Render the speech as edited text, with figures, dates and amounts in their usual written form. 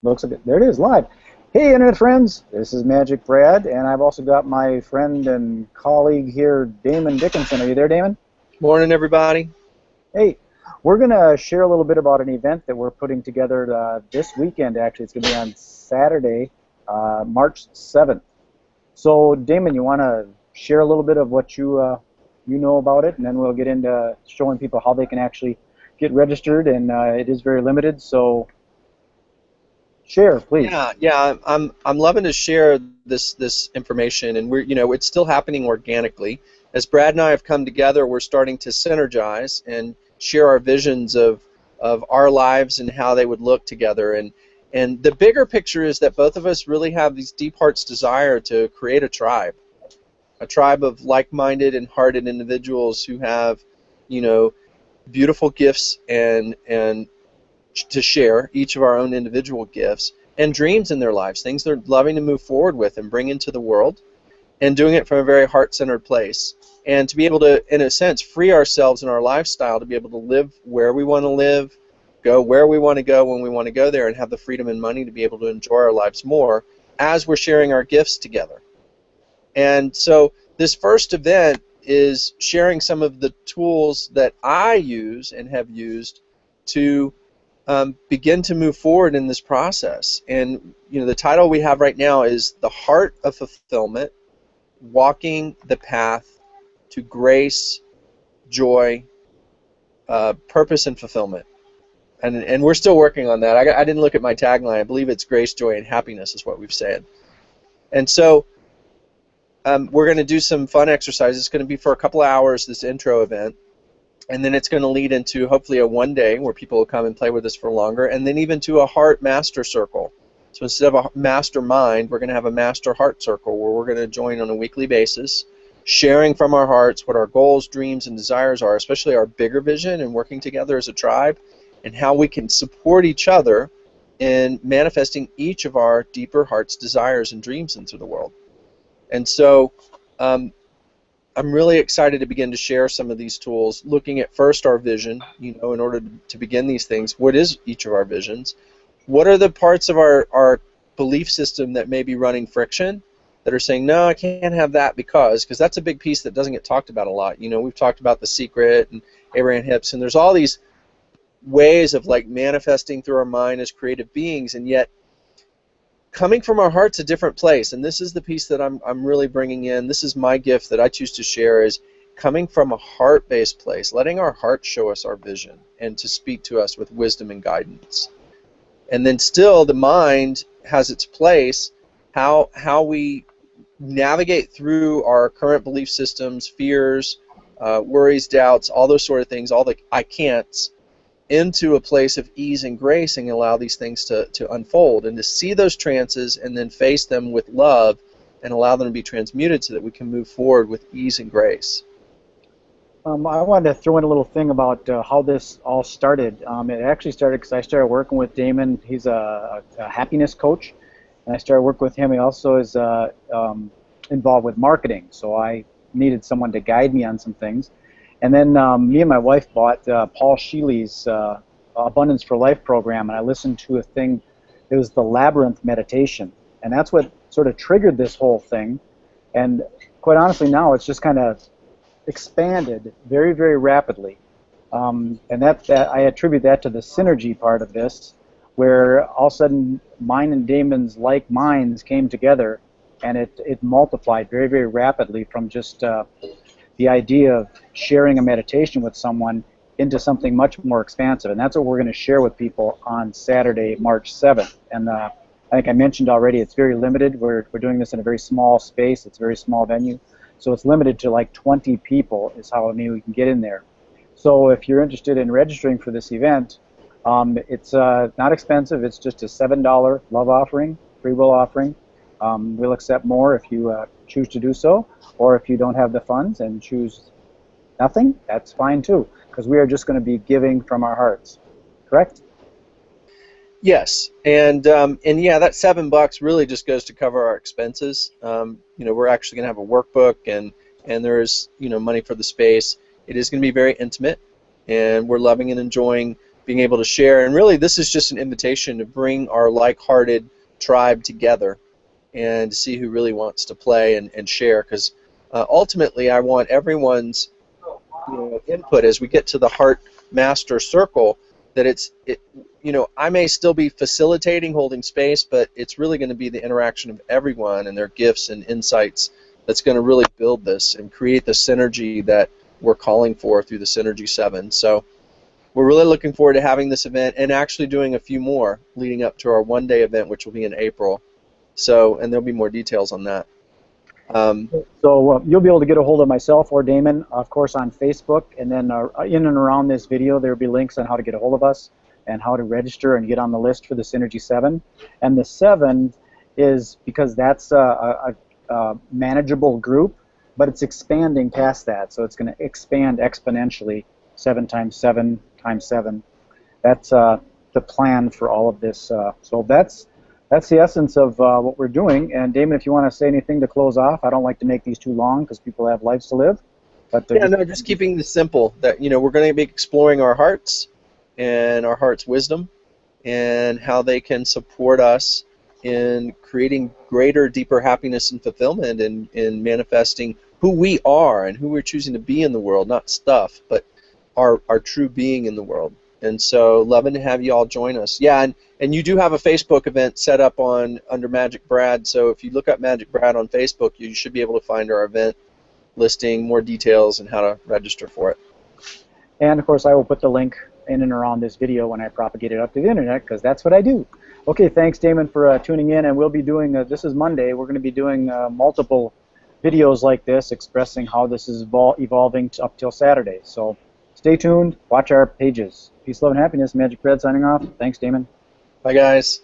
Looks like it. There it is, live. Hey, Internet friends. This is MagicBrad, and I've also got my friend and colleague here, Damon Dickinson. Are you there, Damon? Morning, everybody. Hey, we're going to share a little bit about an event that we're putting together this weekend, actually. It's going to be on Saturday, March 7th. So, Damon, you want to share a little bit of what you know about it, and then we'll get into showing people how they can actually get registered, and it is very limited, so share, please. Yeah. I'm loving to share this information, and it's still happening organically. As Brad and I have come together, we're starting to synergize and share our visions of our lives and how they would look together. And the bigger picture is that both of us really have these deep heart's desire to create a tribe of like-minded and hearted individuals who have, beautiful gifts and to share, each of our own individual gifts and dreams in their lives, things they're loving to move forward with and bring into the world, and doing it from a very heart-centered place. And to be able to, in a sense, free ourselves in our lifestyle to be able to live where we want to live, go where we want to go when we want to go there, and have the freedom and money to be able to enjoy our lives more as we're sharing our gifts together. And so this first event is sharing some of the tools that I use and have used to begin to move forward in this process. And the title we have right now is The Heart of Fulfillment, Walking the Path to Grace, Joy, Purpose, and Fulfillment. And we're still working on that. I didn't look at my tagline. I believe it's Grace, Joy, and Happiness is what we've said. And so we're going to do some fun exercises. It's going to be for a couple of hours, this intro event. And then it's going to lead into hopefully a one day where people will come and play with us for longer, and then even to a heart master circle. So instead of a mastermind, we're going to have a master heart circle where we're going to join on a weekly basis, sharing from our hearts what our goals, dreams, and desires are, especially our bigger vision and working together as a tribe, and how we can support each other in manifesting each of our deeper heart's desires and dreams into the world. And so I'm really excited to begin to share some of these tools, looking at first our vision, in order to begin these things. What is each of our visions? What are the parts of our belief system that may be running friction, that are saying, no, I can't have that because that's a big piece that doesn't get talked about a lot. We've talked about The Secret and Abraham Hicks, and there's all these ways of manifesting through our mind as creative beings, and yet coming from our heart's a different place. And this is the piece that I'm really bringing in. This is my gift that I choose to share, is coming from a heart-based place, letting our heart show us our vision and to speak to us with wisdom and guidance. And then still the mind has its place, how we navigate through our current belief systems, fears, worries, doubts, all those sort of things, all the I can'ts, into a place of ease and grace, and allow these things to unfold, and to see those trances and then face them with love and allow them to be transmuted so that we can move forward with ease and grace. I wanted to throw in a little thing about how this all started. It actually started because I started working with Damon. He's a happiness coach, and I started working with him. He also is involved with marketing, so I needed someone to guide me on some things. And then me and my wife bought Paul Sheely's Abundance for Life program, and I listened to a thing. It was the Labyrinth meditation, and that's what sort of triggered this whole thing. And quite honestly, now it's just kind of expanded very, very rapidly. And that I attribute that to the synergy part of this, where all of a sudden mine and Damon's like minds came together, and it multiplied very, very rapidly from just the idea of sharing a meditation with someone into something much more expansive. And that's what we're going to share with people on Saturday, March 7th. And I think I mentioned already, it's very limited. We're doing this in a very small space. It's a very small venue. So it's limited to like 20 people is how many we can get in there. So if you're interested in registering for this event, it's not expensive. It's just a $7 love offering, free will offering. We'll accept more if you choose to do so, or if you don't have the funds and choose nothing, that's fine too, because we are just going to be giving from our hearts. Correct? Yes, and yeah, that $7 really just goes to cover our expenses. We're actually going to have a workbook, and there's money for the space. It is going to be very intimate, and we're loving and enjoying being able to share. And really, this is just an invitation to bring our like-hearted tribe together and to see who really wants to play and share. Because ultimately, I want everyone's input as we get to the Heart Master Circle. That I may still be facilitating, holding space, but it's really going to be the interaction of everyone and their gifts and insights that's going to really build this and create the synergy that we're calling for through the Synergy 7. So we're really looking forward to having this event and actually doing a few more leading up to our one-day event, which will be in April. So, and there'll be more details on that. So you'll be able to get a hold of myself or Damon, of course, on Facebook, and then in and around this video there will be links on how to get a hold of us and how to register and get on the list for the Synergy 7. And the 7 is because that's a manageable group, but it's expanding past that, so it's going to expand exponentially, 7 times 7 times 7. That's the plan for all of this. So that's the essence of what we're doing. And Damon, if you want to say anything to close off, I don't like to make these too long because people have lives to live. But yeah, no, just keeping this simple. That we're going to be exploring our hearts and our heart's wisdom and how they can support us in creating greater, deeper happiness and fulfillment and in manifesting who we are and who we're choosing to be in the world, not stuff, but our true being in the world. And so, loving to have you all join us. Yeah, and you do have a Facebook event set up under MagicBrad. So if you look up MagicBrad on Facebook, you should be able to find our event listing, more details, and how to register for it. And of course, I will put the link in and around this video when I propagate it up to the internet, because that's what I do. Okay, thanks, Damon, for tuning in. And we'll be doing, this is Monday, we're going to be doing multiple videos like this expressing how this is evolving up till Saturday. So stay tuned, watch our pages. Peace, love, and happiness. MagicBrad signing off. Thanks, Damon. Bye, guys.